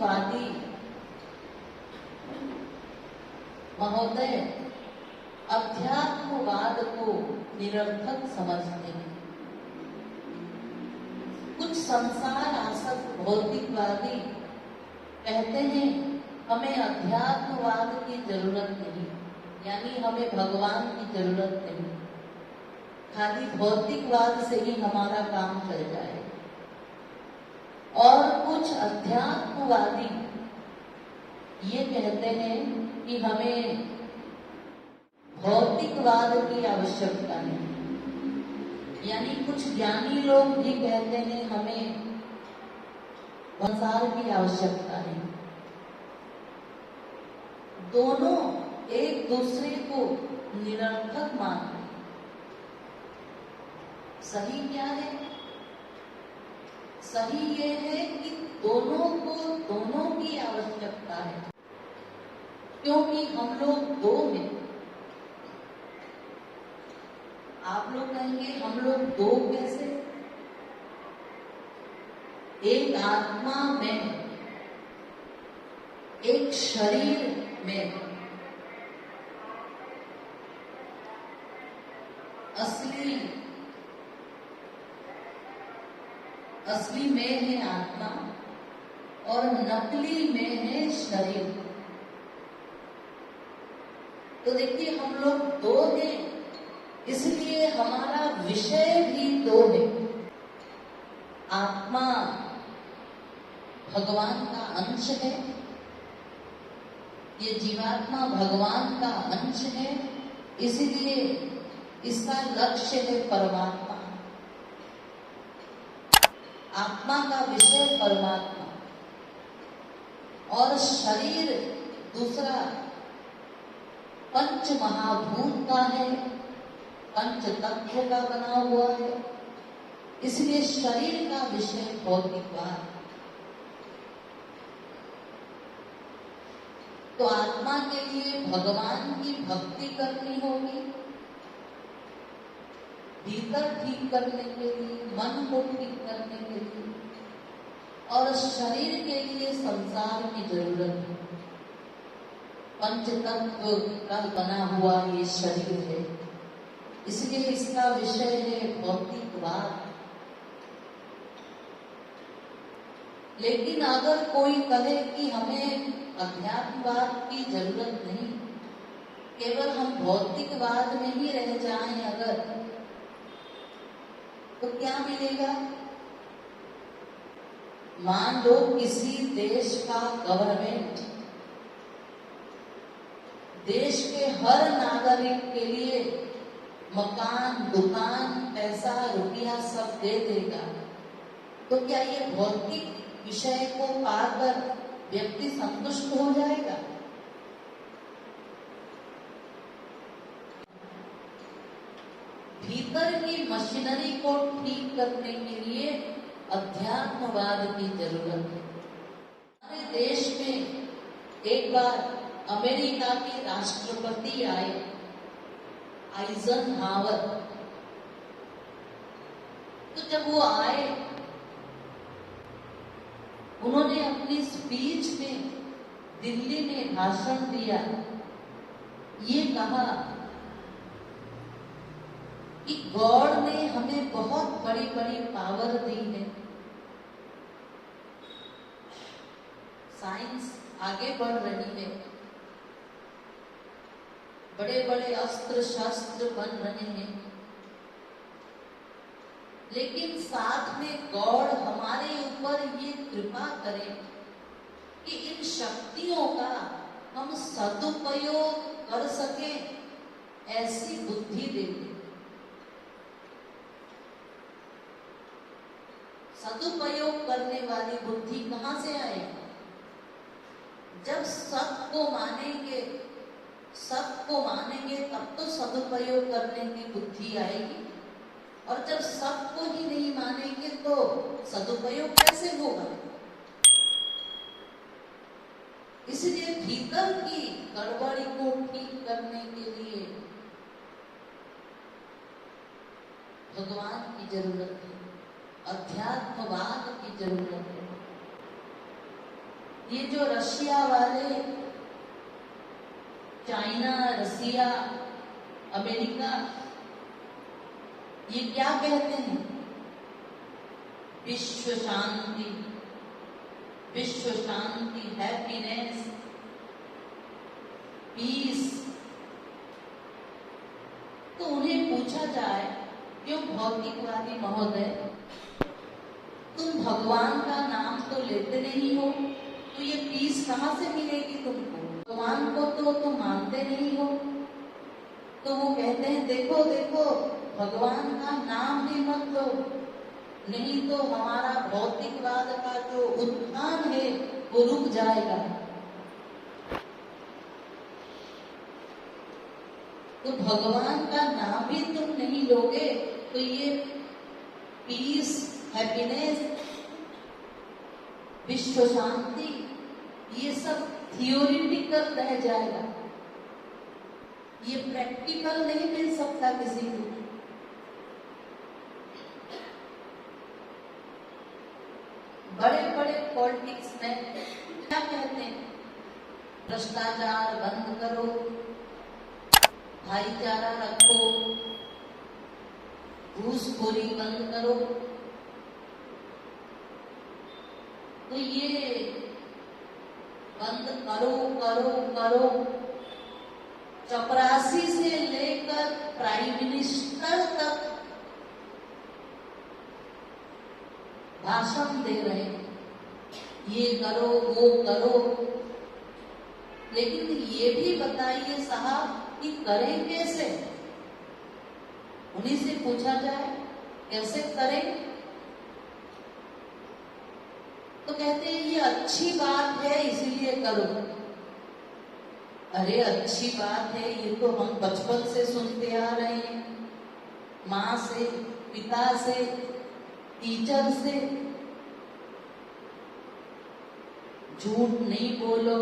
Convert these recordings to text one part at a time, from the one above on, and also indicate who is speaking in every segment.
Speaker 1: भौतिकवादी महोदय अध्यात्मवाद को निरर्थक समझते हैं। कुछ संसार आसक्त भौतिकवादी कहते हैं हमें अध्यात्मवाद की जरूरत नहीं, यानी हमें भगवान की जरूरत नहीं, खाली भौतिकवाद से ही हमारा काम चल जाए। और कुछ अध्यात्मवादी ये कहते हैं कि हमें भौतिकवाद की आवश्यकता नहीं, यानी कुछ ज्ञानी लोग भी कहते हैं हमें संसार की आवश्यकता नहीं। दोनों एक दूसरे को निरर्थक मानते हैं। सही क्या है? सही ये है कि दोनों को दोनों की आवश्यकता है, क्योंकि हम लोग दो हैं। आप लोग कहेंगे हम लोग दो कैसे? एक आत्मा में, एक शरीर में। असली में है आत्मा और नकली में है शरीर। तो देखिए हम लोग दो हैं, इसलिए हमारा विषय भी दो है। आत्मा भगवान का अंश है, ये जीवात्मा भगवान का अंश है, इसलिए इसका लक्ष्य है परमात्मा। आत्मा का विषय परमात्मा और शरीर दूसरा पंच महाभूत का है, पंच तत्व का बना हुआ है, इसलिए शरीर का विषय भौतिकवाद। तो आत्मा के लिए भगवान की भक्ति करनी होगी, भीतर ठीक करने के लिए, मन को ठीक करने के लिए, और शरीर के लिए संसार की जरूरत है। पंचतत्व का बना हुआ ये शरीर है, इसलिए इसका विषय है भौतिकवाद। लेकिन अगर कोई कहे कि हमें अध्यात्मवाद की जरूरत नहीं, केवल हम भौतिकवाद में ही रह जाएं अगर, तो क्या मिलेगा? मान लो किसी देश का गवर्नमेंट देश के हर नागरिक के लिए मकान, दुकान, पैसा, रुपया सब दे देगा, तो क्या ये भौतिक विषय को पाकर व्यक्ति संतुष्ट हो जाएगा? भीतर की मशीनरी को ठीक करने के लिए अध्यात्मवाद की जरूरत है। हमारे देश में एक बार अमेरिका के राष्ट्रपति आए, आइजनहावर। तो जब वो आए, उन्होंने अपनी स्पीच में दिल्ली में भाषण दिया, ये कहा कि गॉड ने हमें बहुत बड़ी बड़ी पावर दी है, साइंस आगे बढ़ रही है, बड़े बड़े अस्त्र शस्त्र बन रहे हैं, लेकिन साथ में गॉड हमारे ऊपर ये कृपा करे कि इन शक्तियों का हम सदुपयोग कर सके, ऐसी बुद्धि दे दे। सदुपयोग करने वाली बुद्धि कहां से आएगी? जब सबको मानेंगे, सबको मानेंगे तब तो सदुपयोग करने की बुद्धि आएगी, और जब सबको ही नहीं मानेंगे तो सदुपयोग कैसे होगा? इसलिए भीतर की गड़बड़ी को ठीक करने के लिए भगवान की जरूरत है, अध्यात्मवाद की जरूरत है। ये जो रशिया वाले, चाइना, रसिया, अमेरिका, ये क्या कहते हैं? विश्व शांति, विश्व शांति, हैप्पीनेस, पीस। तो उन्हें पूछा जाए, क्यों भौतिकवादी महोदय, तुम भगवान का नाम तो लेते नहीं हो, तो ये पीस कहाँ से मिलेगी तुमको? भगवान को तो तुम मानते नहीं हो। तो वो कहते हैं, देखो देखो, भगवान का नाम भी मत लो, नहीं तो हमारा भौतिकवाद का जो उत्थान है वो रुक जाएगा। तो भगवान का नाम भी तुम नहीं लोगे तो ये पीस, हैप्पीनेस, विश्व शांति, ये सब थियोरिटिकल रह जाएगा, ये प्रैक्टिकल नहीं मिल सकता किसी को। बड़े बड़े पॉलिटिक्स में क्या कहते हैं? भ्रष्टाचार बंद करो, भाईचारा रखो, घूसखोरी बंद करो। तो ये बंद करो करो करो, चपरासी से लेकर प्राइम मिनिस्टर तक भाषण दे रहे हैं, ये करो वो करो। लेकिन ये भी बताइए साहब कि करें कैसे? उन्हीं से पूछा जाए कैसे करें? तो कहते हैं ये अच्छी बात है इसीलिए करो। अरे अच्छी बात है, ये तो हम बचपन से सुनते आ रहे हैं, माँ से, पिता से, टीचर से। झूठ नहीं बोलो,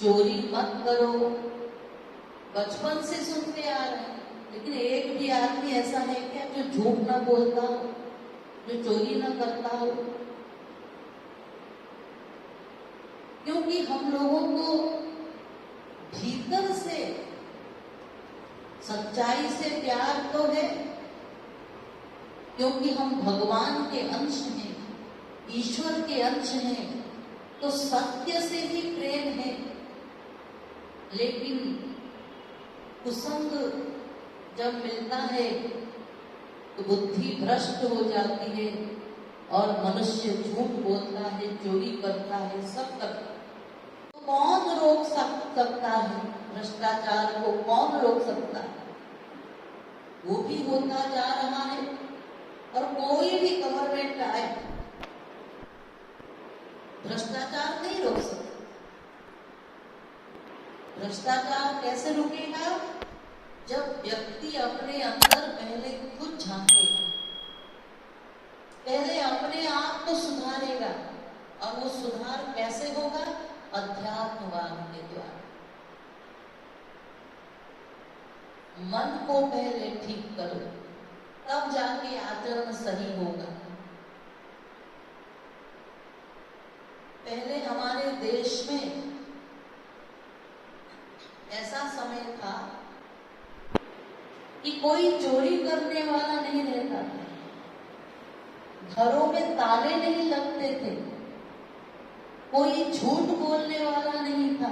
Speaker 1: चोरी मत करो, बचपन से सुनते आ रहे हैं। लेकिन एक भी आदमी ऐसा है क्या जो झूठ ना बोलता हो, जो चोरी ना करता हो? क्योंकि हम लोगों को भीतर से सच्चाई से प्यार तो है, क्योंकि हम भगवान के अंश हैं, ईश्वर के अंश हैं, तो सत्य से ही प्रेम है। लेकिन कुसंग जब मिलता है तो बुद्धि भ्रष्ट हो जाती है और मनुष्य झूठ बोलता है, चोरी करता है, सब करता है। तो कौन रोक सकता है भ्रष्टाचार को? कौन रोक सकता है? वो भी होता जा रहा है और कोई भी गवर्नमेंट आए भ्रष्टाचार नहीं रोक सकता। भ्रष्टाचार कैसे रुकेगा? जब व्यक्ति अपने अंदर पहले खुद झांकेगा, पहले अपने आप को सुधारेगा। और वो सुधार कैसे होगा? अध्यात्मवाद के द्वारा। मन को पहले ठीक करो, तब जाके आचरण सही होगा। पहले हमारे देश में ऐसा समय था कि कोई चोरी करने वाला नहीं रहता था, घरों में ताले नहीं लगते थे, कोई झूठ बोलने वाला नहीं था।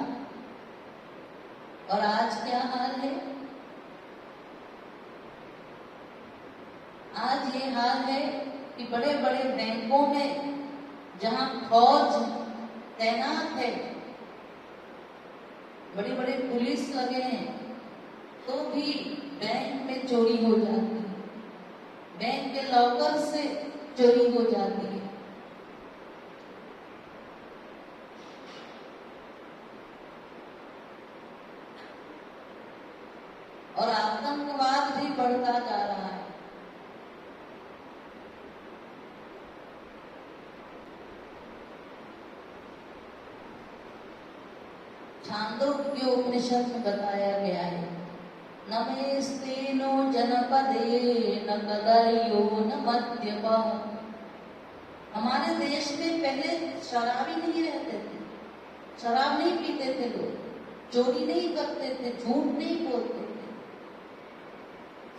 Speaker 1: और आज क्या हाल है? आज ये हाल है कि बड़े बड़े बैंकों में जहां फौज तैनात है, बड़े बड़े पुलिस लगे हैं, तो भी बैंक में चोरी हो जाती है, बैंक के लॉकर से चोरी हो जाती है। और आतंकवाद भी बढ़ता जा रहा है। छांदोग्य उपनिषद में बताया गया है, नमेस्तेनो जनपदे न कदर्यो न मध्यपः हमारे देश में पहले शराबी नहीं रहते थे, शराब नहीं पीते थे लोग, चोरी नहीं करते थे, झूठ नहीं बोलते थे।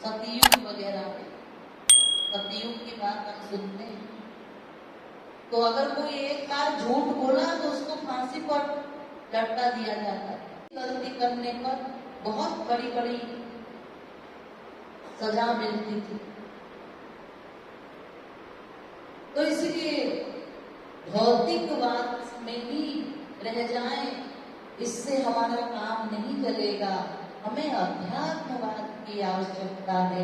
Speaker 1: सतयुग वगैरह में, सतयुग की बात हम सुनते हैं, तो अगर कोई एक बार झूठ बोला तो उसको फांसी पर लटका दिया जाता है। गलती करने पर बहुत बड़ी बड़ी सजा मिलती थी। तो इसलिए भौतिकवाद में ही रह जाएं, इससे हमारा काम नहीं चलेगा। हमें अध्यात्मवाद की आवश्यकता है।